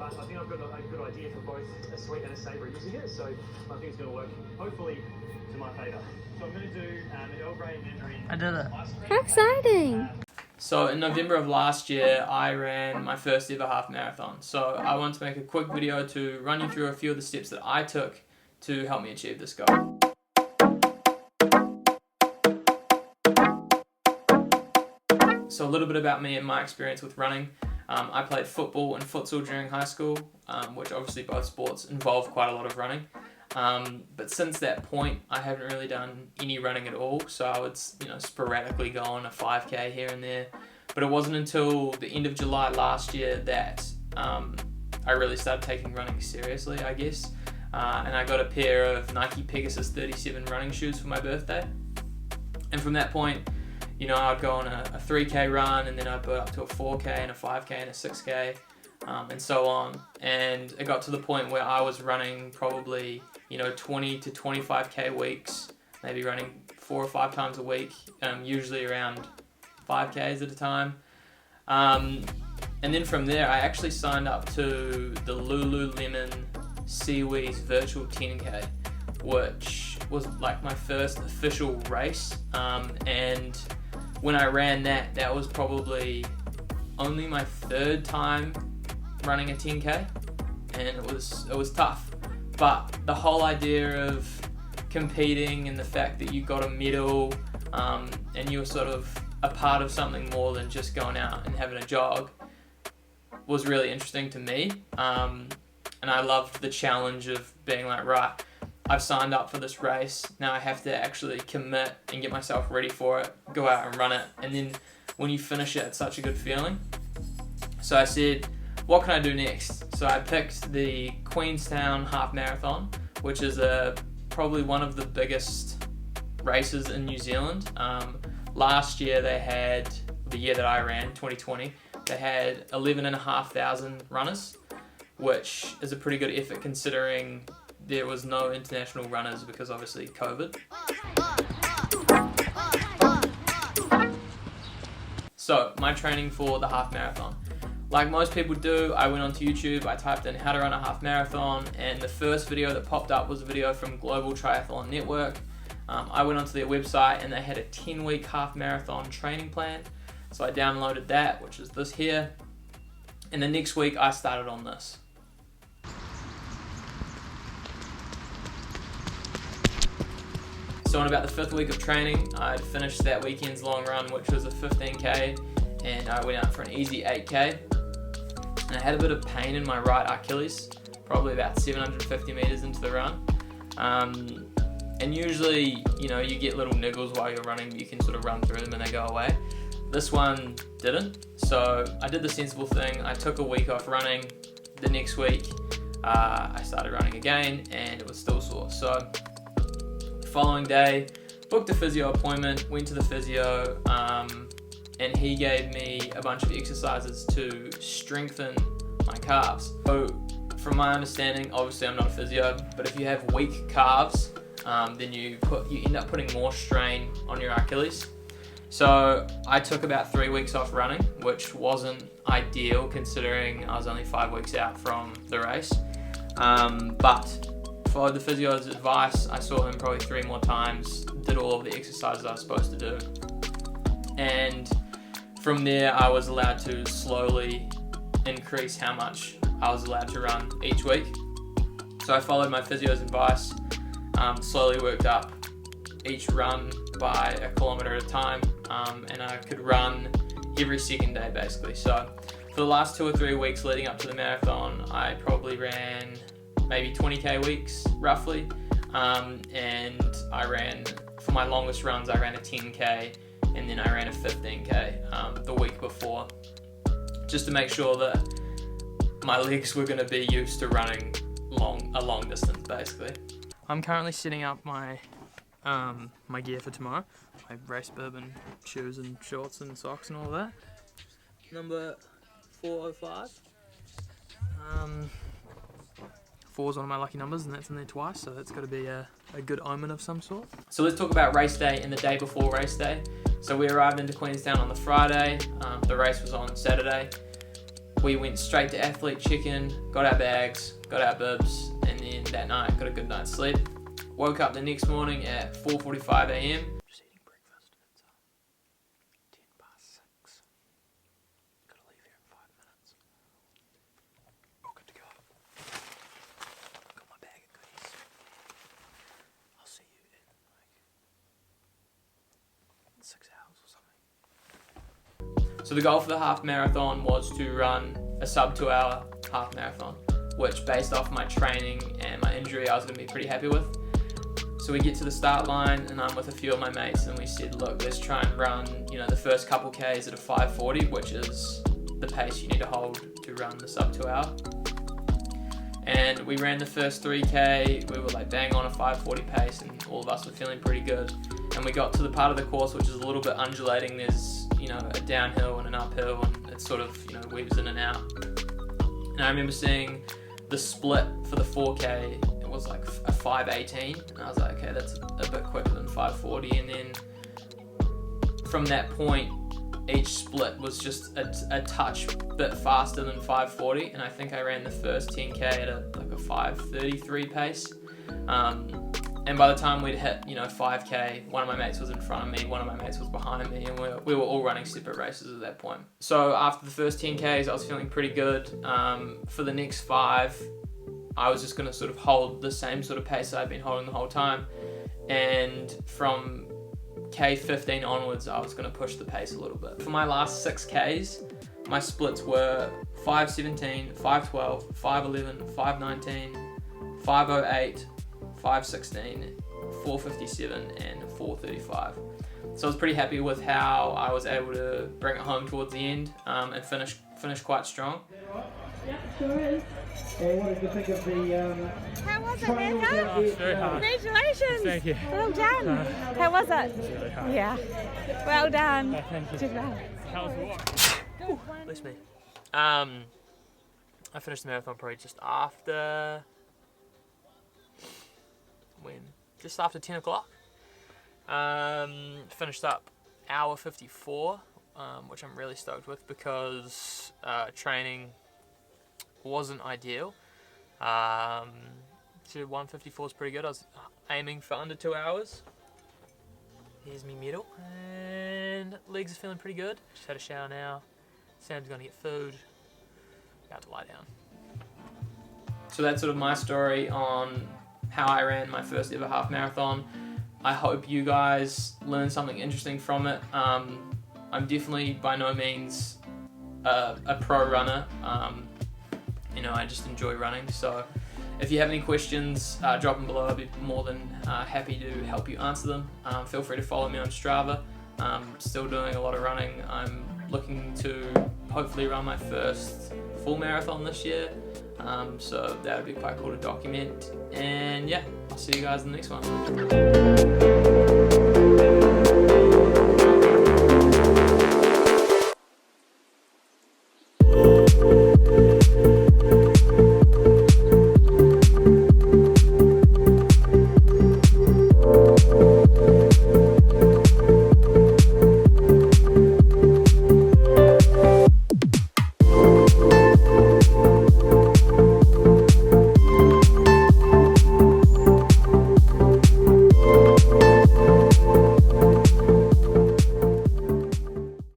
but I think I've got a good idea for both a sweet and a savoury using it, so I think it's going to work, hopefully, to my favour. So I'm going to do an Earl Grey Mandarin. I did it. How exciting! So in November of last year, I ran my first ever half marathon. So I want to make a quick video to run you through a few of the steps that I took to help me achieve this goal. So a little bit about me and my experience with running. I played football and futsal during high school, which obviously both sports involve quite a lot of running. But since that point, I haven't really done any running at all. So I would, sporadically go on a 5K here and there. But it wasn't until the end of July last year that I really started taking running seriously, I guess. And I got a pair of Nike Pegasus 37 running shoes for my birthday. And from that point, I'd go on a 3K run, and then I'd go up to a 4K and a 5K and a 6K, and so on. And it got to the point where I was running probably, 20 to 25K weeks, maybe running 4 or 5 times a week, usually around 5Ks at a time. And then from there, I actually signed up to the Lululemon Seaweeds virtual 10K, which was like my first official race. And when I ran that was probably only my 3rd time running a 10K, and it was tough. But the whole idea of competing and the fact that you got a medal, and you were sort of a part of something more than just going out and having a jog, was really interesting to me. And I loved the challenge of being like, right, I've signed up for this race, now I have to actually commit and get myself ready for it, go out and run it, and then when you finish it, it's such a good feeling. So I said, what can I do next? So I picked the Queenstown half marathon, which is probably one of the biggest races in New Zealand. Last year the year that I ran, 2020, they had 11,500 runners, which is a pretty good effort considering there was no international runners because obviously COVID. So my training for the half marathon. Like most people do, I went onto YouTube, I typed in how to run a half marathon, and the first video that popped up was a video from Global Triathlon Network. I went onto their website and they had a 10-week half marathon training plan. So I downloaded that, which is this here. And the next week I started on this. So in about the 5th week of training, I finished that weekend's long run, which was a 15K, and I went out for an easy 8K. And I had a bit of pain in my right Achilles, probably about 750 meters into the run. And usually, you get little niggles while you're running, but you can sort of run through them and they go away. This one didn't, so I did the sensible thing. I took a week off running. The next week, I started running again, and it was still sore. So the following day, booked a physio appointment, went to the physio, and he gave me a bunch of exercises to strengthen my calves. So from my understanding, obviously I'm not a physio, but if you have weak calves, then you end up putting more strain on your Achilles. So I took about 3 weeks off running, which wasn't ideal considering I was only 5 weeks out from the race. But followed the physio's advice. I saw him probably 3 more times, did all of the exercises I was supposed to do. And from there, I was allowed to slowly increase how much I was allowed to run each week. So I followed my physio's advice, slowly worked up each run by a kilometre at a time, and I could run every second day basically. So for the last 2 or 3 weeks leading up to the marathon, I probably ran maybe 20K weeks roughly, and I ran, for my longest runs, I ran a 10K, and then I ran a 15K the week before, just to make sure that my legs were going to be used to running a long distance basically. I'm currently setting up my my gear for tomorrow, my race bib and shoes and shorts and socks and all that. Number 405. 4 is one of my lucky numbers, and that's in there twice, so that's got to be a good omen of some sort. So let's talk about race day and the day before race day. So we arrived into Queenstown on the Friday, the race was on Saturday. we went straight to athlete check-in, got our bags, got our bibs, and then that night got a good night's sleep. Woke up the next morning at 4:45 a.m. Just eating breakfast. It's 6:10. Gotta leave here in 5 minutes. All good to go. Got my bag of goodies. I'll see you in like 6 hours or something. So the goal for the half marathon was to run a sub 2 hour half marathon, which based off my training and my injury I was going to be pretty happy with. So we get to the start line and I'm with a few of my mates and we said, look, let's try and run, the first couple Ks at a 5:40, which is the pace you need to hold to run the sub 2 hour. And we ran the first 3K, we were like bang on a 5:40 pace and all of us were feeling pretty good. And we got to the part of the course which is a little bit undulating. There's, a downhill and an uphill and it sort of, weaves in and out. And I remember seeing the split for the 4K, it was like a 5:18, and I was like, okay, that's a bit quicker than 5:40. And then from that point, each split was just a touch bit faster than 5:40, and I think I ran the first 10K at a 5:33 pace. And by the time we'd hit, 5K, one of my mates was in front of me, one of my mates was behind me, and we were all running separate races at that point. So after the first 10Ks, I was feeling pretty good. For the next 5, I was just going to sort of hold the same sort of pace that I'd been holding the whole time. And from K15 onwards, I was going to push the pace a little bit. For my last 6Ks, my splits were 5:17, 5:12, 5:11, 5:19, 5:08, 5:16, 4:57 and 4:35. So I was pretty happy with how I was able to bring it home towards the end and finish quite strong. Yeah, sure is. Well, what did you think of the How was it, Amanda? Oh, it's very hard. Congratulations! Thank you. Well done. How was it? It's really hard. Yeah. Well done. Oh, thank you. Did well. How was the walk? Bless me. I finished the marathon probably just after... Just after 10 o'clock. Finished up hour 54, which I'm really stoked with because training wasn't ideal. So 1:54 is pretty good. I was aiming for under 2 hours. Here's me medal, and legs are feeling pretty good. Just had a shower now. Sam's gonna get food. About to lie down. So that's sort of my story on how I ran my first ever half marathon. I hope you guys learned something interesting from it. I'm definitely by no means a pro runner. I just enjoy running. So if you have any questions, drop them below. I'd be more than happy to help you answer them. Feel free to follow me on Strava. Still doing a lot of running. I'm looking to hopefully run my first full marathon this year. So that would be quite cool to document. And yeah, I'll see you guys in the next one.